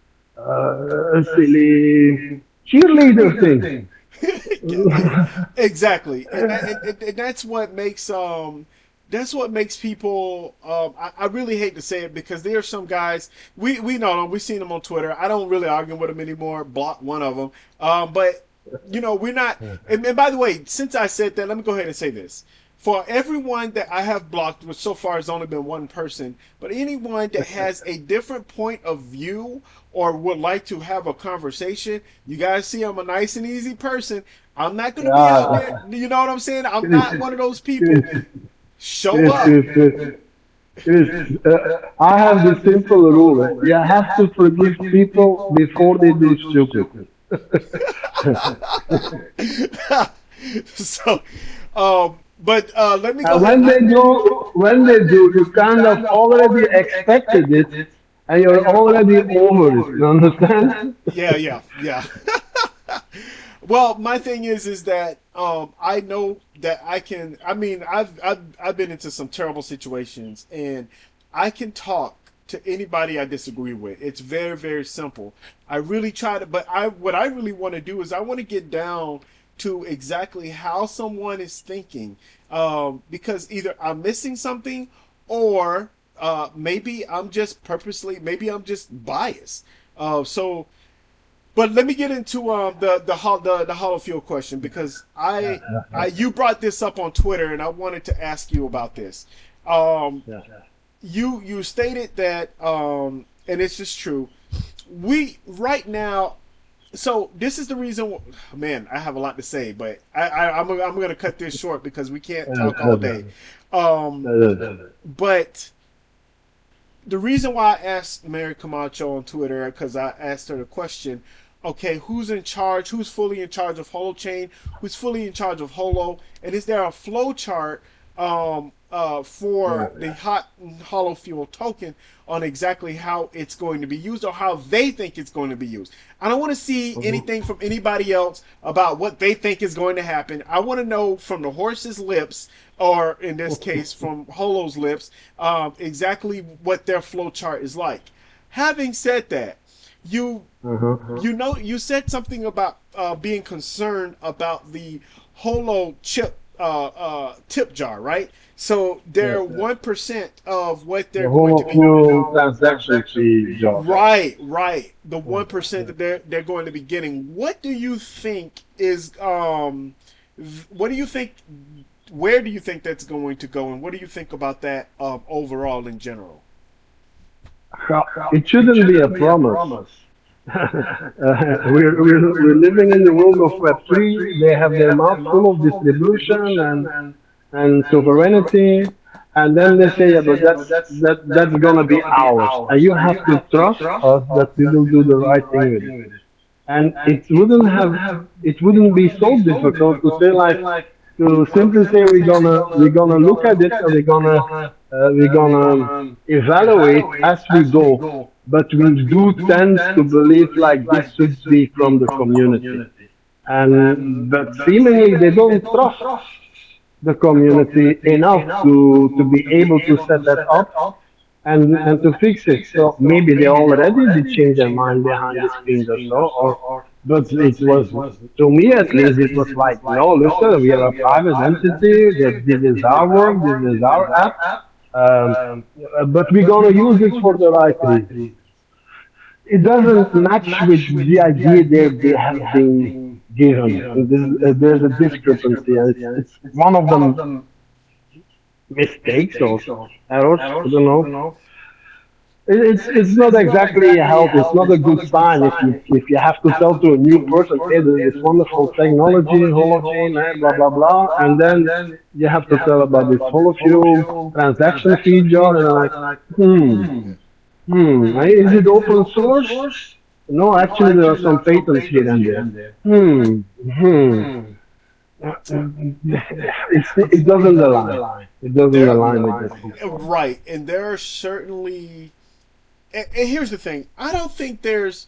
cheerleader thing. Yeah, exactly, and that's what makes people. I really hate to say it because there are some guys we know them. We've seen them on Twitter. I don't really argue with them anymore. Block one of them. But we're not. And by the way, since I said that, let me go ahead and say this. For everyone that I have blocked, which so far has only been one person, but anyone that has a different point of view or would like to have a conversation, you guys see I'm a nice and easy person. I'm not going to be out Yeah, there. You know what I'm saying? I'm Chris, not one of those people. Chris, Show Chris, up. Chris, Chris, Chris. I have this simple rule. You have to forgive people before they do stupid. So, but let me go And ahead. when they do, you kind of already expected it, and you're already over it. You understand? Yeah, yeah, yeah. Well, my thing is that I know that I can. I mean, I've been into some terrible situations, and I can talk to anybody I disagree with. It's very simple. I really try to, but I what I really want to do is I want to get down to exactly how someone is thinking, because either I'm missing something, or maybe I'm just purposely, maybe I'm just biased. So, but let me get into the holofield question, because I you brought this up on Twitter, and I wanted to ask you about this. Um, Yeah. you stated that, and it's just true. We right now, so this is the reason. Man, I have a lot to say, but I'm going to cut this short because we can't talk all day. Um, but the reason why I asked Mary Camacho on Twitter, because I asked her the question, okay, who's in charge? Who's fully in charge of Holochain? Who's fully in charge of Holo? And is there a flow chart for the hot hollow fuel token on exactly how it's going to be used, or how they think it's going to be used? I don't want to see anything from anybody else about what they think is going to happen. I want to know from the horse's lips, or in this case from Holo's lips, exactly what their flow chart is like. Having said that, you you know, you said something about being concerned about the Holo chip tip jar, right? So they're Yes. 1% of what The they're going to whole be. fuel transaction fee job. Right, right. The 1% that they're going to be getting. What do you think is what do you think? Where do you think that's going to go, and what do you think about that overall in general? It shouldn't be a promise. We're living in the world of Web3. They have their mouth full of distribution and sovereignty, and then they say, yeah, but that's gonna be ours, and you have to trust us that we will do the right thing with it. And it wouldn't be so difficult to say, like, to simply say we're gonna look at it, and we're gonna evaluate as we go, but we do tend to believe like this should be from the community, and but seemingly they don't trust the community enough to be able to set that up and to fix it. So maybe they already did change their mind behind the scenes or so, or but it was, to me at least, it was like, no, listen, we are a private entity. That this is our work, this is our app, um, but we're gonna use it for the right reason. It doesn't match with the idea they have been given. And there's a discrepancy, and it's one of the mistakes or errors. I don't know. It's not exactly healthy. It's not a good sign if you have to tell to a new person, hey, there's this wonderful technology, Holochain, blah blah blah, and then you have to tell about this holofuel transaction fee jar, and I'm like, is it open source? No, actually, there are some patents here and there. Hmm, hmm. It doesn't align. It doesn't There, align with this. right, and there are certainly, and here's the thing. I don't think there's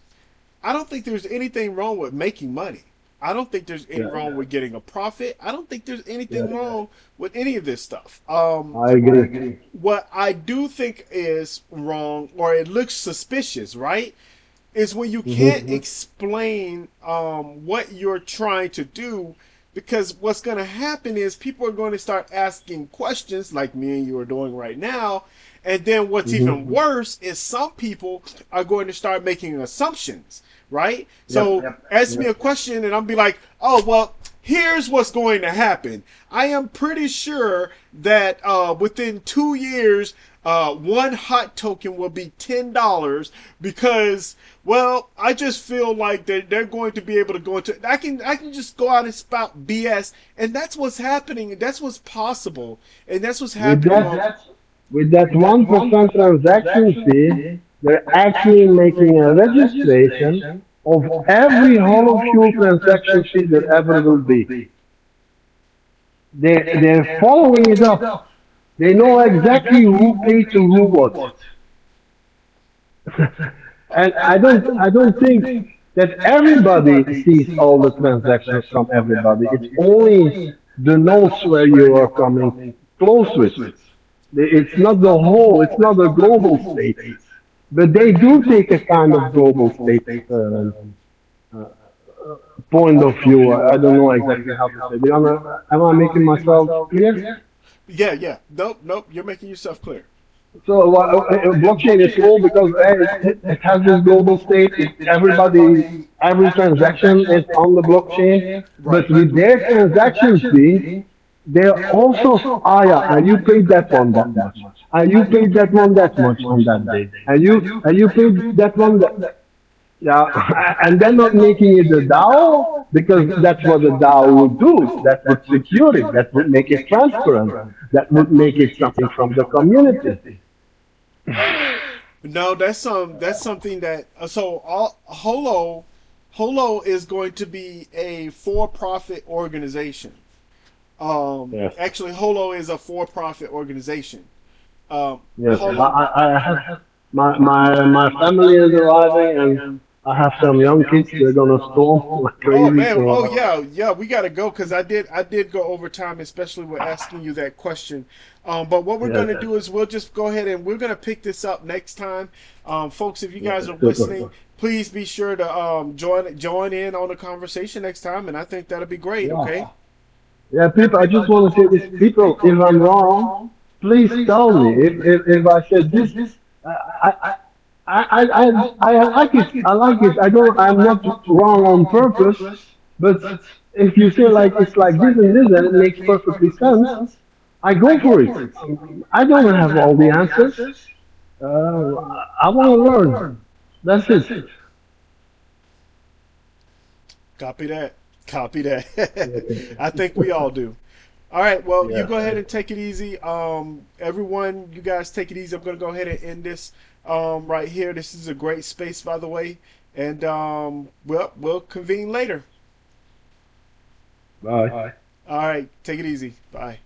anything wrong with making money. I don't think there's anything wrong with getting a profit. I don't think there's anything wrong with any of this stuff. I agree. What I do think is wrong, or it looks suspicious, right, is when you can't explain what you're trying to do, because what's going to happen is people are going to start asking questions like me and you are doing right now. And then what's even worse is some people are going to start making assumptions, right? So ask me a question and I'll be like, oh, well, here's what's going to happen. I am pretty sure that within 2 years, one hot token will be $10 because, well, I just feel like they're going to be able to go into. I can just go out and spout BS, and that's what's happening, and that's what's possible, and that's what's With happening. that 1% transaction fee, they're actually making a registration of every hollow fuel transaction fee there ever will be. They're following it up. They know exactly who paid to who what. And I don't think that everybody sees all the transactions from everybody. It's only the nodes where you are coming close with. It's not the whole. It's not a global state, but they do take a kind of global state point of view. I don't know exactly how to say. Am I making myself clear? Yeah, yeah. Nope, nope. You're making yourself clear. So blockchain is cool because it has this global state. Every transaction is on the blockchain. But Right. with their transactions being, they're also, yeah, and you paid that one that much, and you paid that one that much on that day, and you paid that one that, yeah, and they're not making it a DAO because that's what a DAO would do. That would secure it. That would make it transparent. That would make it something from the community. No, that's something that Holo is going to be a for-profit organization. Yes. Actually, Holo is a for-profit organization. Yes, Holo. I have my family is arriving, and I have some young kids. They're gonna storm like Oh crazy. man, oh So yeah, yeah, we gotta go because I did go over time, especially with asking you that question. But what we're yes, gonna do is we'll just go ahead and we're gonna pick this up next time, folks. If you yes, guys are super. listening, please be sure to join in on the conversation next time, and I think that'll be great. Yeah, Okay. yeah. People, I just want to say this. People, if I'm wrong, please tell me. If I said this, I I like it. I like it. I don't. I'm not wrong on purpose. But if you say like it's like this, and it makes perfectly sense, I go for it. I don't have all the answers. Uh, I want to learn. That's it. Copy that. Copy that. Okay. I think we all do. All right. Well, you Yeah. go ahead and take it easy. Everyone, you guys take it easy. I'm gonna go ahead and end this right here. This is a great space, by the way, and we'll convene later. Bye. All right. Take it easy. Bye.